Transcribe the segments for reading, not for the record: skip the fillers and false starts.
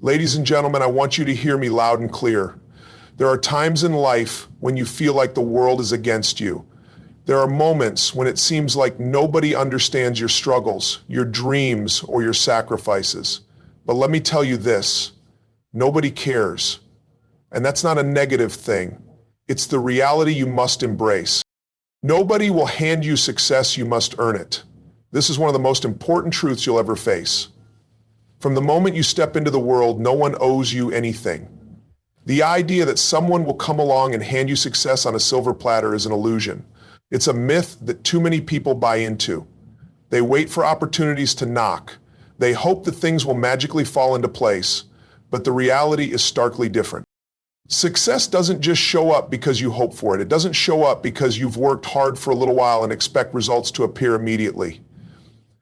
Ladies and gentlemen, I want you to hear me loud and clear. There are times in life when you feel like the world is against you. There are moments when it seems like nobody understands your struggles, your dreams, or your sacrifices. But let me tell you this, nobody cares. And that's not a negative thing. It's the reality you must embrace. Nobody will hand you success, you must earn it. This is one of the most important truths you'll ever face. From the moment you step into the world, no one owes you anything. The idea that someone will come along and hand you success on a silver platter is an illusion. It's a myth that too many people buy into. They wait for opportunities to knock. They hope that things will magically fall into place, but the reality is starkly different. Success doesn't just show up because you hope for it. It doesn't show up because you've worked hard for a little while and expect results to appear immediately.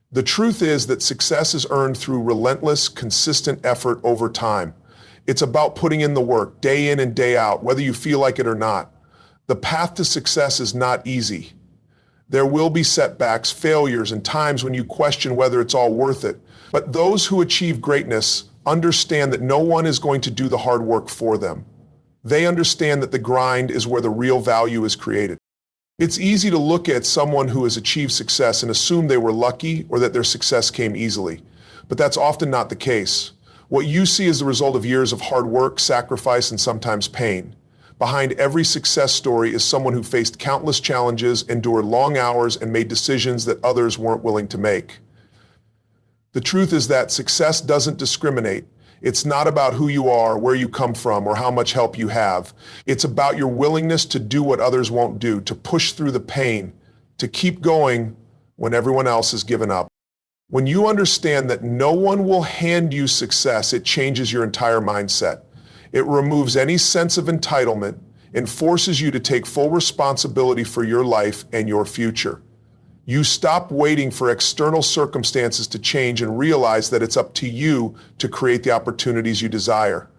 The truth is that success is earned through relentless, consistent effort over time. It's about putting in the work, day in and day out, whether you feel like it or not. The path to success is not easy. There will be setbacks, failures, and times when you question whether it's all worth it. But those who achieve greatness understand that no one is going to do the hard work for them. They understand that the grind is where the real value is created. It's easy to look at someone who has achieved success and assume they were lucky or that their success came easily. But that's often not the case. What you see is the result of years of hard work, sacrifice, and sometimes pain. Behind every success story is someone who faced countless challenges, endured long hours, and made decisions that others weren't willing to make. The truth is that success doesn't discriminate. It's not about who you are, where you come from, or how much help you have. It's about your willingness to do what others won't do, to push through the pain, to keep going when everyone else has given up. When you understand that no one will hand you success, it changes your entire mindset. It removes any sense of entitlement and forces you to take full responsibility for your life and your future. You stop waiting for external circumstances to change and realize that it's up to you to create the opportunities you desire.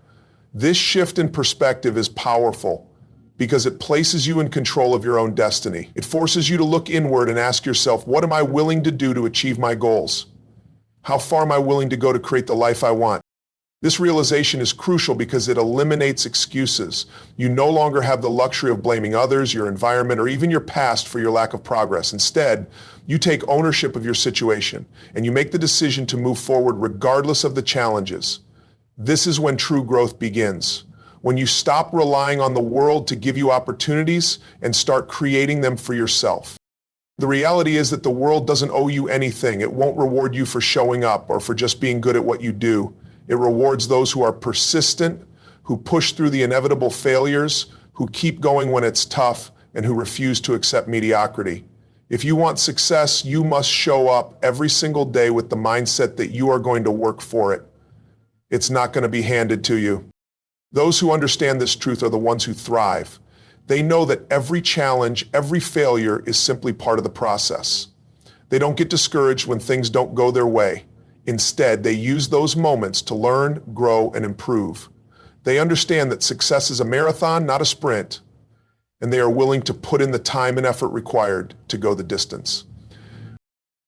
This shift in perspective is powerful because it places you in control of your own destiny. It forces you to look inward and ask yourself, what am I willing to do to achieve my goals? How far am I willing to go to create the life I want? This realization is crucial because it eliminates excuses. You no longer have the luxury of blaming others, your environment, or even your past for your lack of progress. Instead, you take ownership of your situation and you make the decision to move forward regardless of the challenges. This is when true growth begins. When you stop relying on the world to give you opportunities and start creating them for yourself. The reality is that the world doesn't owe you anything. It won't reward you for showing up or for just being good at what you do. It rewards those who are persistent, who push through the inevitable failures, who keep going when it's tough, and who refuse to accept mediocrity. If you want success, you must show up every single day with the mindset that you are going to work for it. It's not going to be handed to you. Those who understand this truth are the ones who thrive. They know that every challenge, every failure is simply part of the process. They don't get discouraged when things don't go their way. Instead, they use those moments to learn, grow, and improve. They understand that success is a marathon, not a sprint, and they are willing to put in the time and effort required to go the distance.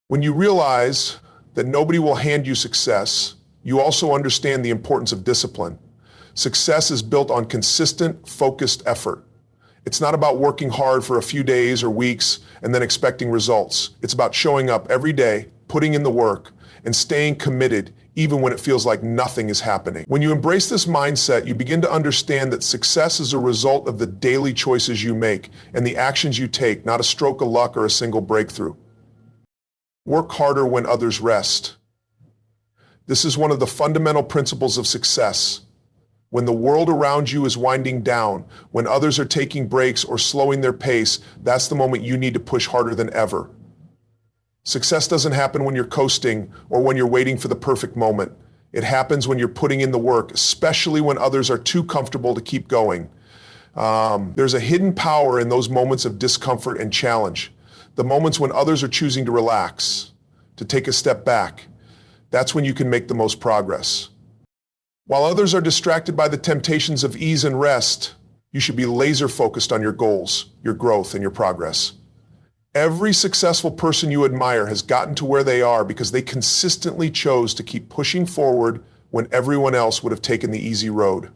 When you realize that nobody will hand you success, you also understand the importance of discipline. Success is built on consistent, focused effort. It's not about working hard for a few days or weeks and then expecting results. It's about showing up every day, putting in the work, and staying committed even when it feels like nothing is happening. When you embrace this mindset, you begin to understand that success is a result of the daily choices you make and the actions you take, not a stroke of luck or a single breakthrough. Work harder when others rest. This is one of the fundamental principles of success. When the world around you is winding down, when others are taking breaks or slowing their pace, that's the moment you need to push harder than ever. Success doesn't happen when you're coasting or when you're waiting for the perfect moment. It happens when you're putting in the work, especially when others are too comfortable to keep going. There's a hidden power in those moments of discomfort and challenge. The moments when others are choosing to relax, to take a step back. That's when you can make the most progress. While others are distracted by the temptations of ease and rest, you should be laser focused on your goals, your growth, and your progress. Every successful person you admire has gotten to where they are because they consistently chose to keep pushing forward when everyone else would have taken the easy road.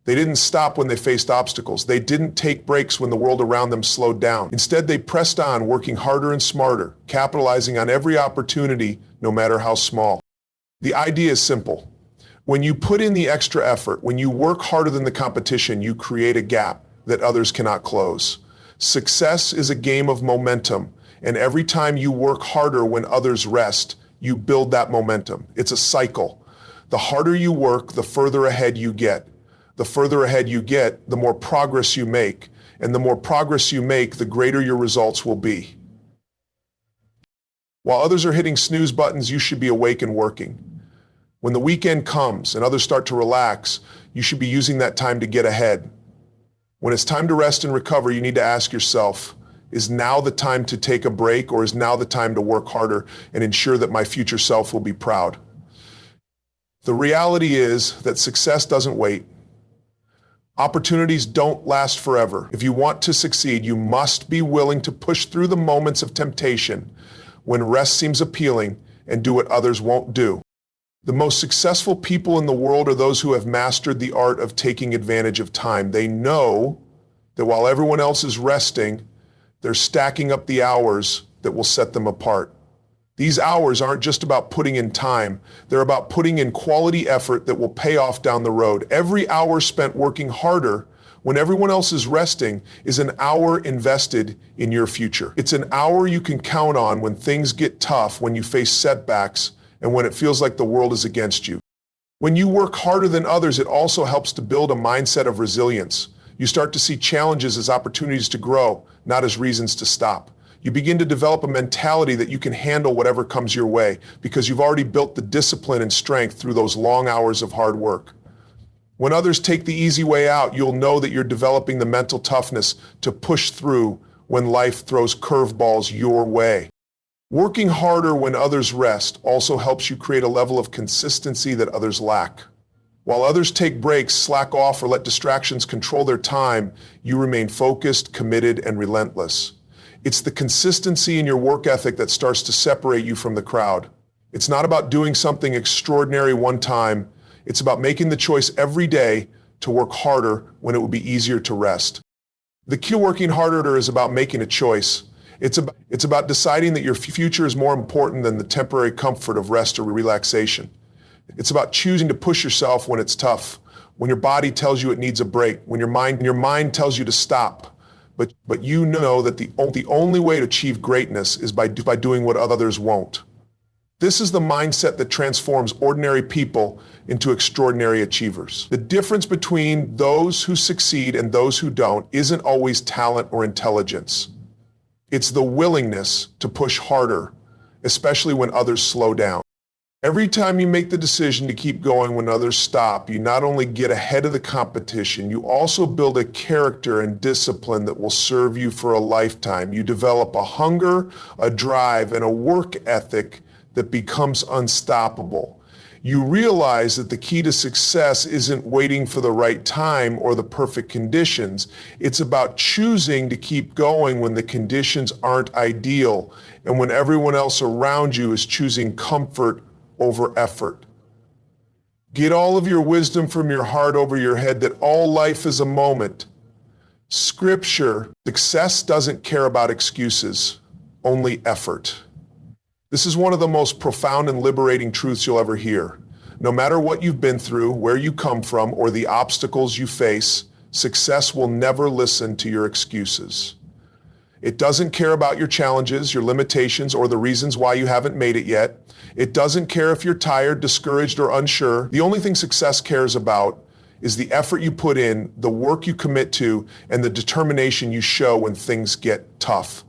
They didn't stop when they faced obstacles. They didn't take breaks when the world around them slowed down. Instead, they pressed on, working harder and smarter, capitalizing on every opportunity, no matter how small. The idea is simple. When you put in the extra effort, when you work harder than the competition, you create a gap that others cannot close. Success is a game of momentum, and every time you work harder when others rest, you build that momentum. It's a cycle. The harder you work, the further ahead you get. The further ahead you get, the more progress you make, and the more progress you make, the greater your results will be. While others are hitting snooze buttons, you should be awake and working. When the weekend comes and others start to relax, you should be using that time to get ahead. When it's time to rest and recover, you need to ask yourself, is now the time to take a break, or is now the time to work harder and ensure that my future self will be proud? The reality is that success doesn't wait. Opportunities don't last forever. If you want to succeed, you must be willing to push through the moments of temptation when rest seems appealing and do what others won't do. The most successful people in the world are those who have mastered the art of taking advantage of time. They know that while everyone else is resting, they're stacking up the hours that will set them apart. These hours aren't just about putting in time. They're about putting in quality effort that will pay off down the road. Every hour spent working harder when everyone else is resting is an hour invested in your future. It's an hour you can count on when things get tough, when you face setbacks, and when it feels like the world is against you. When you work harder than others, it also helps to build a mindset of resilience. You start to see challenges as opportunities to grow, not as reasons to stop. You begin to develop a mentality that you can handle whatever comes your way because you've already built the discipline and strength through those long hours of hard work. When others take the easy way out, you'll know that you're developing the mental toughness to push through when life throws curveballs your way. Working harder when others rest also helps you create a level of consistency that others lack. While others take breaks, slack off, or let distractions control their time, you remain focused, committed, and relentless. It's the consistency in your work ethic that starts to separate you from the crowd. It's not about doing something extraordinary one time. It's about making the choice every day to work harder when it would be easier to rest. The key to working harder is about making a choice. It's about deciding that your future is more important than the temporary comfort of rest or relaxation. It's about choosing to push yourself when it's tough, when your body tells you it needs a break, when your mind tells you to stop. But you know that the only way to achieve greatness is by doing what others won't. This is the mindset that transforms ordinary people into extraordinary achievers. The difference between those who succeed and those who don't isn't always talent or intelligence. It's the willingness to push harder, especially when others slow down. Every time you make the decision to keep going when others stop, you not only get ahead of the competition, you also build a character and discipline that will serve you for a lifetime. You develop a hunger, a drive, and a work ethic that becomes unstoppable. You realize that the key to success isn't waiting for the right time or the perfect conditions. It's about choosing to keep going when the conditions aren't ideal and when everyone else around you is choosing comfort over effort. Get all of your wisdom from your heart over your head that all life is a moment. Scripture, success doesn't care about excuses, only effort. This is one of the most profound and liberating truths you'll ever hear. No matter what you've been through, where you come from, or the obstacles you face, success will never listen to your excuses. It doesn't care about your challenges, your limitations, or the reasons why you haven't made it yet. It doesn't care if you're tired, discouraged, or unsure. The only thing success cares about is the effort you put in, the work you commit to, and the determination you show when things get tough.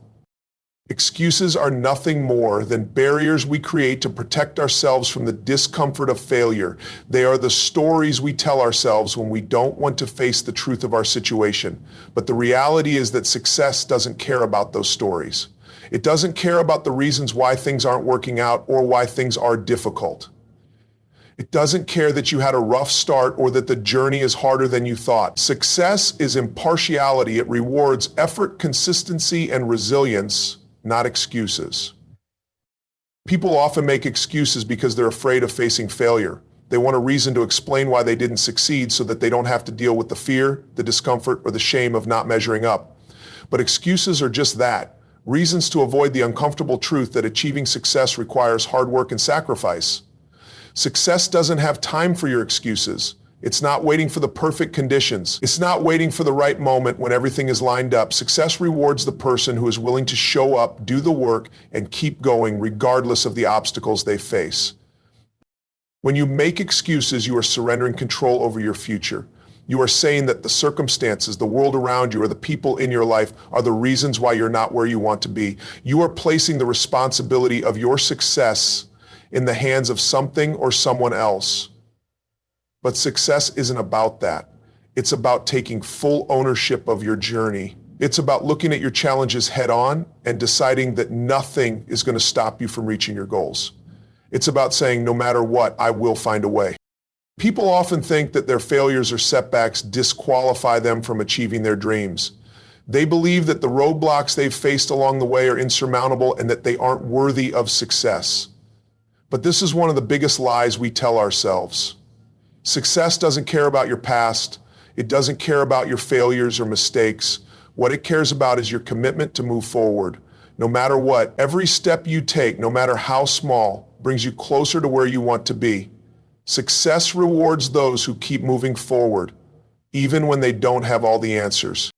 Excuses are nothing more than barriers we create to protect ourselves from the discomfort of failure. They are the stories we tell ourselves when we don't want to face the truth of our situation. But the reality is that success doesn't care about those stories. It doesn't care about the reasons why things aren't working out or why things are difficult. It doesn't care that you had a rough start or that the journey is harder than you thought. Success is impartiality. It rewards effort, consistency, and resilience, not excuses. People often make excuses because they're afraid of facing failure. They want a reason to explain why they didn't succeed so that they don't have to deal with the fear, the discomfort, or the shame of not measuring up. But excuses are just that, reasons to avoid the uncomfortable truth that achieving success requires hard work and sacrifice. Success doesn't have time for your excuses. It's not waiting for the perfect conditions. It's not waiting for the right moment when everything is lined up. Success rewards the person who is willing to show up, do the work, and keep going regardless of the obstacles they face. When you make excuses, you are surrendering control over your future. You are saying that the circumstances, the world around you, or the people in your life are the reasons why you're not where you want to be. You are placing the responsibility of your success in the hands of something or someone else. But success isn't about that. It's about taking full ownership of your journey. It's about looking at your challenges head on and deciding that nothing is going to stop you from reaching your goals. It's about saying, no matter what, I will find a way. People often think that their failures or setbacks disqualify them from achieving their dreams. They believe that the roadblocks they've faced along the way are insurmountable and that they aren't worthy of success. But this is one of the biggest lies we tell ourselves. Success doesn't care about your past. It doesn't care about your failures or mistakes. What it cares about is your commitment to move forward. No matter what, every step you take, no matter how small, brings you closer to where you want to be. Success rewards those who keep moving forward, even when they don't have all the answers.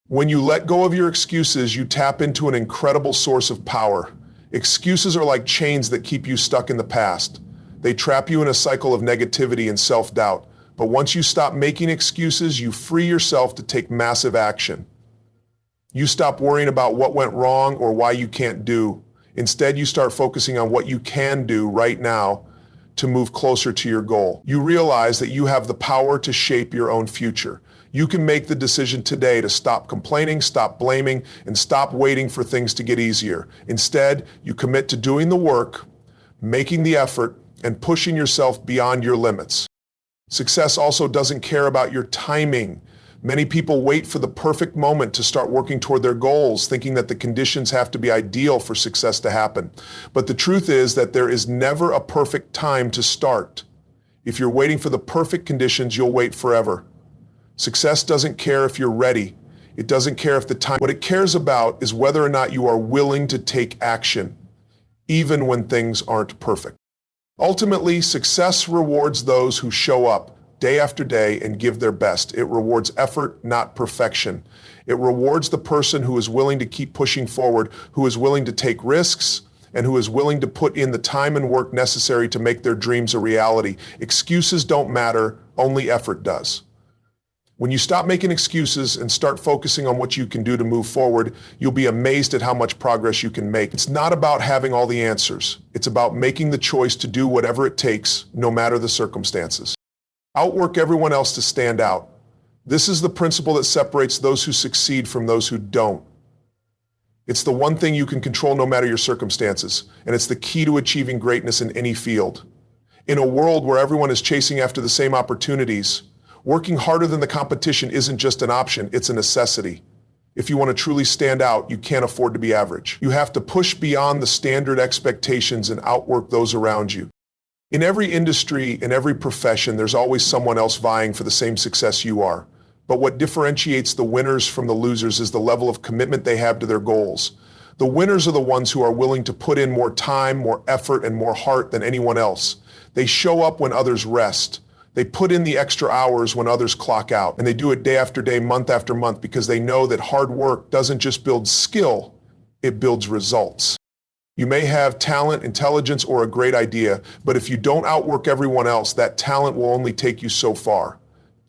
When you let go of your excuses, you tap into an incredible source of power. Excuses are like chains that keep you stuck in the past. They trap you in a cycle of negativity and self-doubt. But once you stop making excuses, you free yourself to take massive action. You stop worrying about what went wrong or why you can't do. Instead, you start focusing on what you can do right now to move closer to your goal. You realize that you have the power to shape your own future. You can make the decision today to stop complaining, stop blaming, and stop waiting for things to get easier. Instead, you commit to doing the work, making the effort, and pushing yourself beyond your limits. Success also doesn't care about your timing. Many people wait for the perfect moment to start working toward their goals, thinking that the conditions have to be ideal for success to happen. But the truth is that there is never a perfect time to start. If you're waiting for the perfect conditions, you'll wait forever. Success doesn't care if you're ready. It doesn't care if the time. What it cares about is whether or not you are willing to take action, even when things aren't perfect. Ultimately, success rewards those who show up day after day and give their best. It rewards effort, not perfection. It rewards the person who is willing to keep pushing forward, who is willing to take risks, and who is willing to put in the time and work necessary to make their dreams a reality. Excuses don't matter, only effort does. When you stop making excuses and start focusing on what you can do to move forward, you'll be amazed at how much progress you can make. It's not about having all the answers. It's about making the choice to do whatever it takes, no matter the circumstances. Outwork everyone else to stand out. This is the principle that separates those who succeed from those who don't. It's the one thing you can control no matter your circumstances, and it's the key to achieving greatness in any field. In a world where everyone is chasing after the same opportunities, working harder than the competition isn't just an option, it's a necessity. If you want to truly stand out, you can't afford to be average. You have to push beyond the standard expectations and outwork those around you. In every industry, in every profession, there's always someone else vying for the same success you are. But what differentiates the winners from the losers is the level of commitment they have to their goals. The winners are the ones who are willing to put in more time, more effort, and more heart than anyone else. They show up when others rest. They put in the extra hours when others clock out, and they do it day after day, month after month, because they know that hard work doesn't just build skill, it builds results. You may have talent, intelligence, or a great idea, but if you don't outwork everyone else, that talent will only take you so far.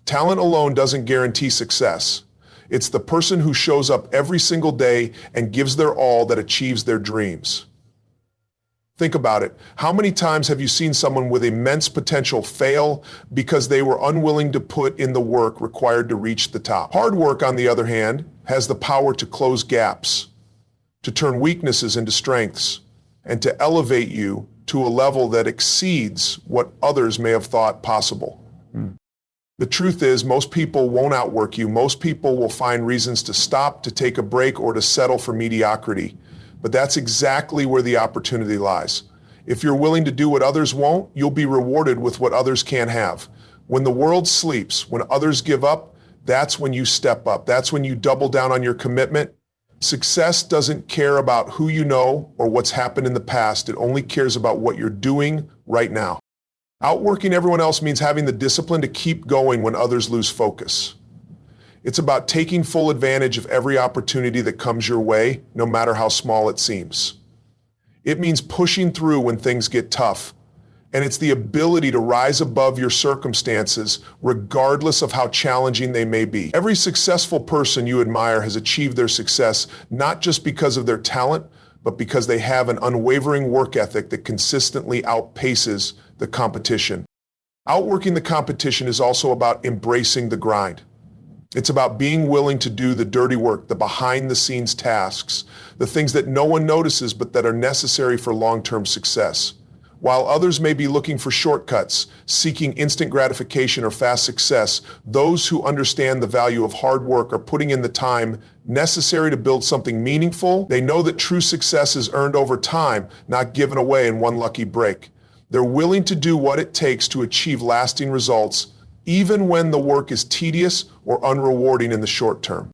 Talent alone doesn't guarantee success. It's the person who shows up every single day and gives their all that achieves their dreams. Think about it. How many times have you seen someone with immense potential fail because they were unwilling to put in the work required to reach the top? Hard work, on the other hand, has the power to close gaps, to turn weaknesses into strengths, and to elevate you to a level that exceeds what others may have thought possible. The truth is, most people won't outwork you. Most people will find reasons to stop, to take a break, or to settle for mediocrity. But that's exactly where the opportunity lies. If you're willing to do what others won't, you'll be rewarded with what others can't have. When the world sleeps, when others give up, that's when you step up. That's when you double down on your commitment. Success doesn't care about who you know or what's happened in the past. It only cares about what you're doing right now. Outworking everyone else means having the discipline to keep going when others lose focus. It's about taking full advantage of every opportunity that comes your way, no matter how small it seems. It means pushing through when things get tough. And it's the ability to rise above your circumstances, regardless of how challenging they may be. Every successful person you admire has achieved their success, not just because of their talent, but because they have an unwavering work ethic that consistently outpaces the competition. Outworking the competition is also about embracing the grind. It's about being willing to do the dirty work, the behind-the-scenes tasks, the things that no one notices but that are necessary for long-term success. While others may be looking for shortcuts, seeking instant gratification or fast success, those who understand the value of hard work are putting in the time necessary to build something meaningful. They know that true success is earned over time, not given away in one lucky break. They're willing to do what it takes to achieve lasting results, even when the work is tedious or unrewarding in the short term.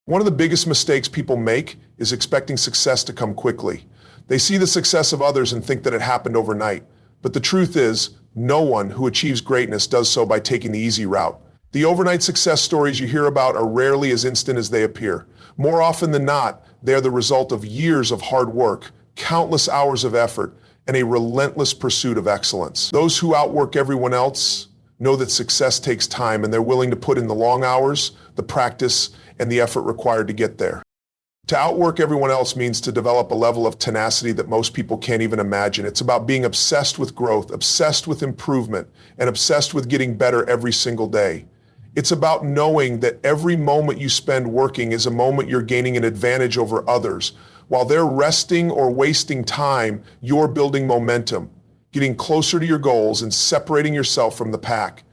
One of the biggest mistakes people make is expecting success to come quickly. They see the success of others and think that it happened overnight. But the truth is, no one who achieves greatness does so by taking the easy route. The overnight success stories you hear about are rarely as instant as they appear. More often than not, they are the result of years of hard work, countless hours of effort, and a relentless pursuit of excellence. Those who outwork everyone else know that success takes time, and they're willing to put in the long hours, the practice, and the effort required to get there. To outwork everyone else means to develop a level of tenacity that most people can't even imagine. It's about being obsessed with growth, obsessed with improvement, and obsessed with getting better every single day. It's about knowing that every moment you spend working is a moment you're gaining an advantage over others. While they're resting or wasting time, you're building momentum, getting closer to your goals and separating yourself from the pack.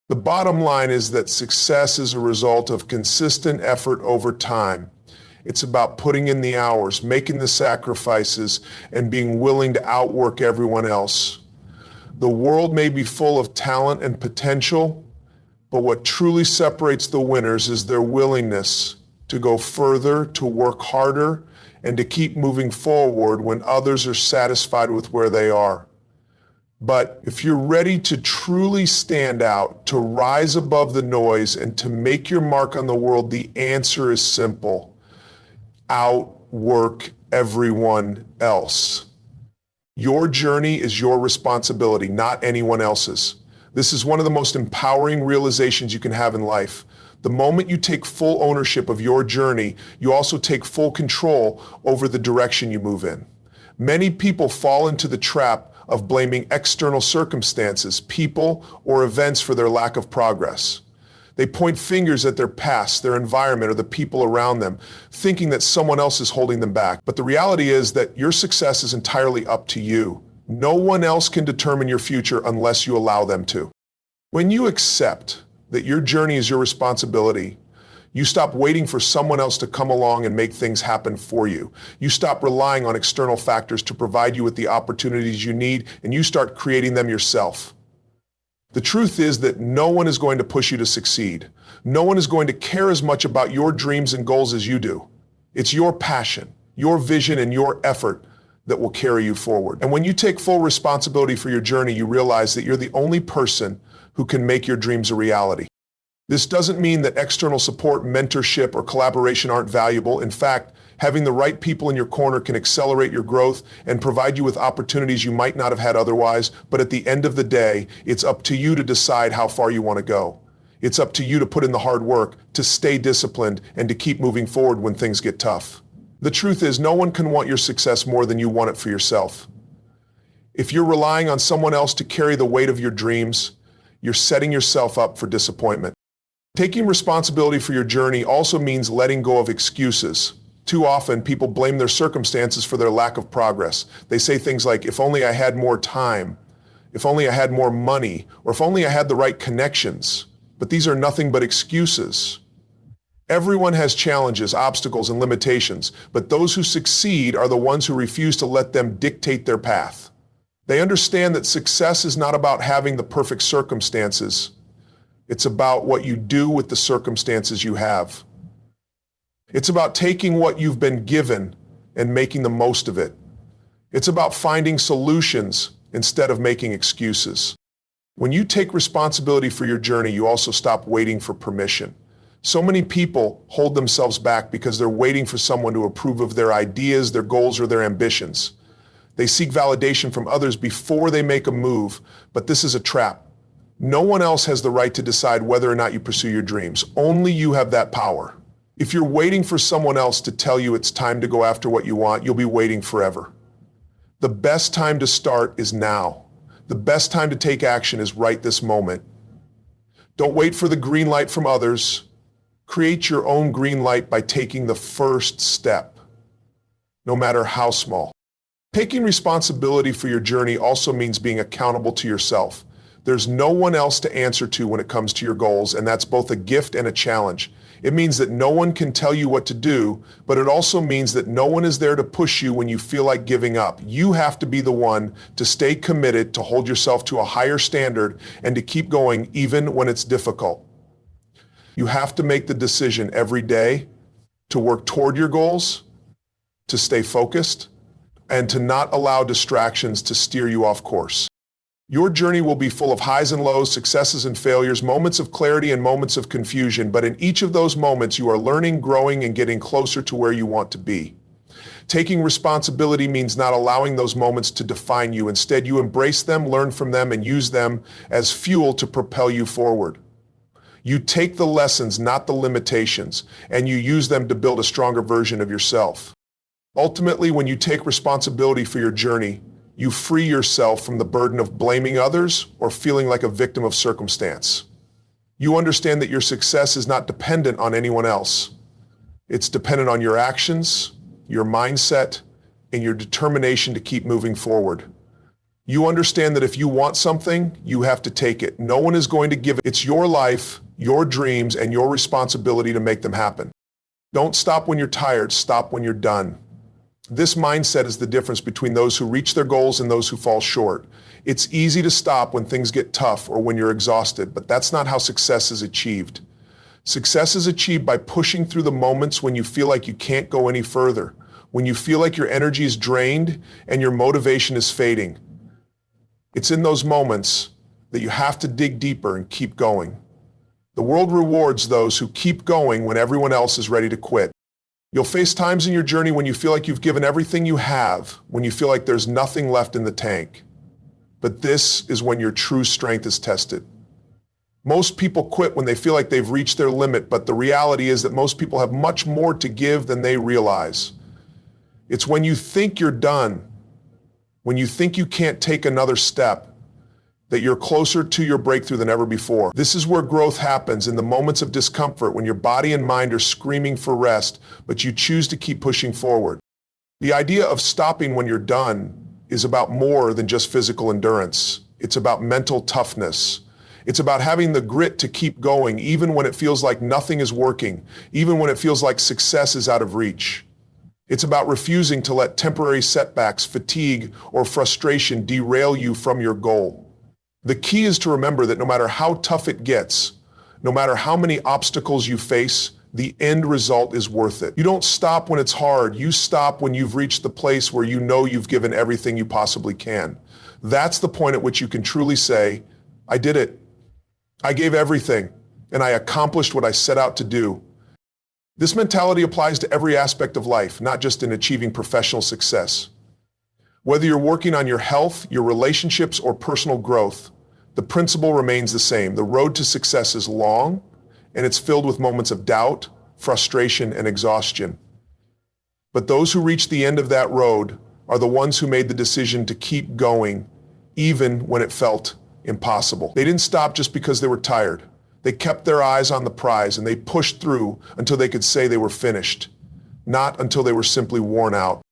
The bottom line is that success is a result of consistent effort over time. It's about putting in the hours, making the sacrifices, and being willing to outwork everyone else. The world may be full of talent and potential, but what truly separates the winners is their willingness to go further, to work harder, and to keep moving forward when others are satisfied with where they are. But if you're ready to truly stand out, to rise above the noise, and to make your mark on the world, the answer is simple. Outwork everyone else. Your journey is your responsibility, not anyone else's. This is one of the most empowering realizations you can have in life. The moment you take full ownership of your journey, you also take full control over the direction you move in. Many people fall into the trap of blaming external circumstances, people, or events for their lack of progress. They point fingers at their past, their environment, or the people around them, thinking that someone else is holding them back. But the reality is that your success is entirely up to you. No one else can determine your future unless you allow them to. When you accept that your journey is your responsibility, you stop waiting for someone else to come along and make things happen for you. You stop relying on external factors to provide you with the opportunities you need, and you start creating them yourself. The truth is that no one is going to push you to succeed. No one is going to care as much about your dreams and goals as you do. It's your passion, your vision, and your effort that will carry you forward. And when you take full responsibility for your journey, you realize that you're the only person who can make your dreams a reality. This doesn't mean that external support, mentorship, or collaboration aren't valuable. In fact, having the right people in your corner can accelerate your growth and provide you with opportunities you might not have had otherwise. But at the end of the day, it's up to you to decide how far you want to go. It's up to you to put in the hard work, to stay disciplined, and to keep moving forward when things get tough. The truth is, no one can want your success more than you want it for yourself. If you're relying on someone else to carry the weight of your dreams, you're setting yourself up for disappointment. Taking responsibility for your journey also means letting go of excuses. Too often, people blame their circumstances for their lack of progress. They say things like, if only I had more time, if only I had more money, or if only I had the right connections. But these are nothing but excuses. Everyone has challenges, obstacles, and limitations, but those who succeed are the ones who refuse to let them dictate their path. They understand that success is not about having the perfect circumstances. It's about what you do with the circumstances you have. It's about taking what you've been given and making the most of it. It's about finding solutions instead of making excuses. When you take responsibility for your journey, you also stop waiting for permission. So many people hold themselves back because they're waiting for someone to approve of their ideas, their goals, or their ambitions. They seek validation from others before they make a move, but this is a trap. No one else has the right to decide whether or not you pursue your dreams. Only you have that power. If you're waiting for someone else to tell you it's time to go after what you want, you'll be waiting forever. The best time to start is now. The best time to take action is right this moment. Don't wait for the green light from others. Create your own green light by taking the first step, no matter how small. Taking responsibility for your journey also means being accountable to yourself. There's no one else to answer to when it comes to your goals, and that's both a gift and a challenge. It means that no one can tell you what to do, but it also means that no one is there to push you when you feel like giving up. You have to be the one to stay committed, to hold yourself to a higher standard, and to keep going even when it's difficult. You have to make the decision every day to work toward your goals, to stay focused, and to not allow distractions to steer you off course. Your journey will be full of highs and lows, successes and failures, moments of clarity and moments of confusion, but in each of those moments you are learning, growing, and getting closer to where you want to be. Taking responsibility means not allowing those moments to define you. Instead, you embrace them, learn from them, and use them as fuel to propel you forward. You take the lessons, not the limitations, and you use them to build a stronger version of yourself. Ultimately, when you take responsibility for your journey, you free yourself from the burden of blaming others or feeling like a victim of circumstance. You understand that your success is not dependent on anyone else. It's dependent on your actions, your mindset, and your determination to keep moving forward. You understand that if you want something, you have to take it. No one is going to give it. It's your life, your dreams, and your responsibility to make them happen. Don't stop when you're tired, stop when you're done. This mindset is the difference between those who reach their goals and those who fall short. It's easy to stop when things get tough or when you're exhausted, but that's not how success is achieved. Success is achieved by pushing through the moments when you feel like you can't go any further, when you feel like your energy is drained and your motivation is fading. It's in those moments that you have to dig deeper and keep going. The world rewards those who keep going when everyone else is ready to quit. You'll face times in your journey when you feel like you've given everything you have, when you feel like there's nothing left in the tank. But this is when your true strength is tested. Most people quit when they feel like they've reached their limit, but the reality is that most people have much more to give than they realize. It's when you think you're done, when you think you can't take another step, that you're closer to your breakthrough than ever before. This is where growth happens, in the moments of discomfort, when your body and mind are screaming for rest, but you choose to keep pushing forward. The idea of stopping when you're done is about more than just physical endurance. It's about mental toughness. It's about having the grit to keep going, even when it feels like nothing is working, even when it feels like success is out of reach. It's about refusing to let temporary setbacks, fatigue, or frustration derail you from your goal. The key is to remember that no matter how tough it gets, no matter how many obstacles you face, the end result is worth it. You don't stop when it's hard. You stop when you've reached the place where you know you've given everything you possibly can. That's the point at which you can truly say, I did it. I gave everything, and I accomplished what I set out to do. This mentality applies to every aspect of life, not just in achieving professional success. Whether you're working on your health, your relationships, or personal growth, the principle remains the same. The road to success is long, and it's filled with moments of doubt, frustration, and exhaustion. But those who reach the end of that road are the ones who made the decision to keep going, even when it felt impossible. They didn't stop just because they were tired. They kept their eyes on the prize, and they pushed through until they could say they were finished, not until they were simply worn out.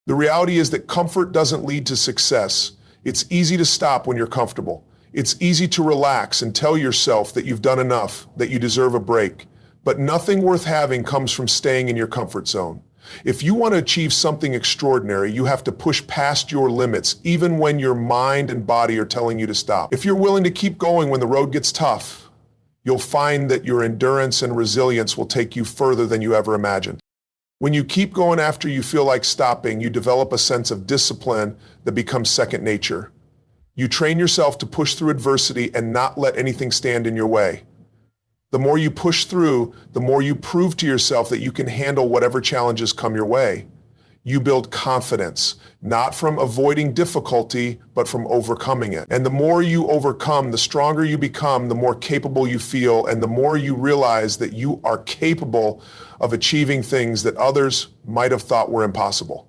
The reality is that comfort doesn't lead to success. It's easy to stop when you're comfortable. It's easy to relax and tell yourself that you've done enough, that you deserve a break. But nothing worth having comes from staying in your comfort zone. If you want to achieve something extraordinary, you have to push past your limits, even when your mind and body are telling you to stop. If you're willing to keep going when the road gets tough, you'll find that your endurance and resilience will take you further than you ever imagined. When you keep going after you feel like stopping, you develop a sense of discipline that becomes second nature. You train yourself to push through adversity and not let anything stand in your way. The more you push through, the more you prove to yourself that you can handle whatever challenges come your way. You build confidence, not from avoiding difficulty, but from overcoming it. And the more you overcome, the stronger you become, the more capable you feel, and the more you realize that you are capable of achieving things that others might have thought were impossible.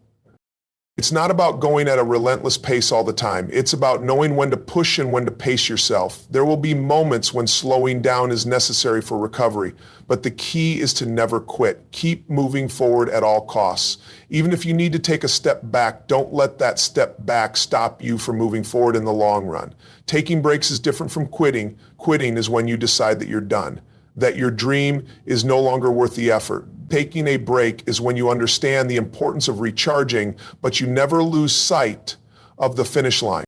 It's not about going at a relentless pace all the time. It's about knowing when to push and when to pace yourself. There will be moments when slowing down is necessary for recovery, but the key is to never quit. Keep moving forward at all costs. Even if you need to take a step back, don't let that step back stop you from moving forward in the long run. Taking breaks is different from quitting. Quitting is when you decide that you're done, that your dream is no longer worth the effort. Taking a break is when you understand the importance of recharging, but you never lose sight of the finish line.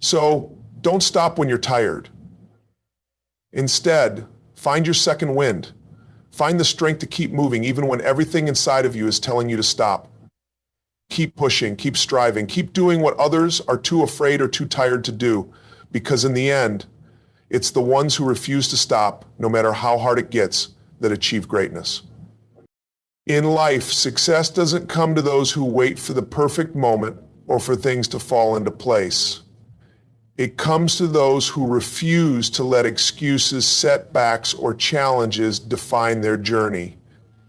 So don't stop when you're tired. Instead, find your second wind. Find the strength to keep moving even when everything inside of you is telling you to stop. Keep pushing, keep striving, keep doing what others are too afraid or too tired to do, because in the end, it's the ones who refuse to stop, no matter how hard it gets, that achieve greatness. In life, success doesn't come to those who wait for the perfect moment or for things to fall into place. It comes to those who refuse to let excuses, setbacks, or challenges define their journey.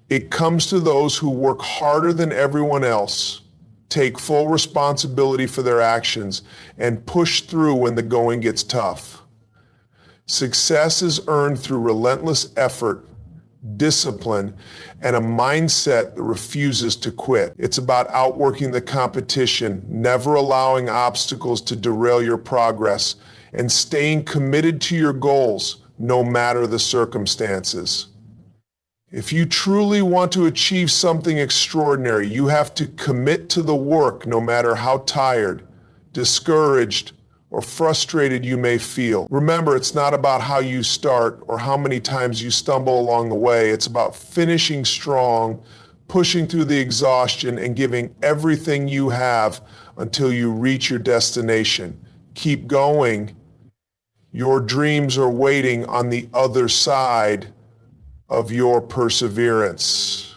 It comes to those who work harder than everyone else, take full responsibility for their actions, and push through when the going gets tough. Success is earned through relentless effort, discipline, and a mindset that refuses to quit. It's about outworking the competition, never allowing obstacles to derail your progress, and staying committed to your goals, no matter the circumstances. If you truly want to achieve something extraordinary, you have to commit to the work, no matter how tired, discouraged, or frustrated you may feel. Remember, it's not about how you start or how many times you stumble along the way. It's about finishing strong, pushing through the exhaustion, and giving everything you have until you reach your destination. Keep going. Your dreams are waiting on the other side of your perseverance.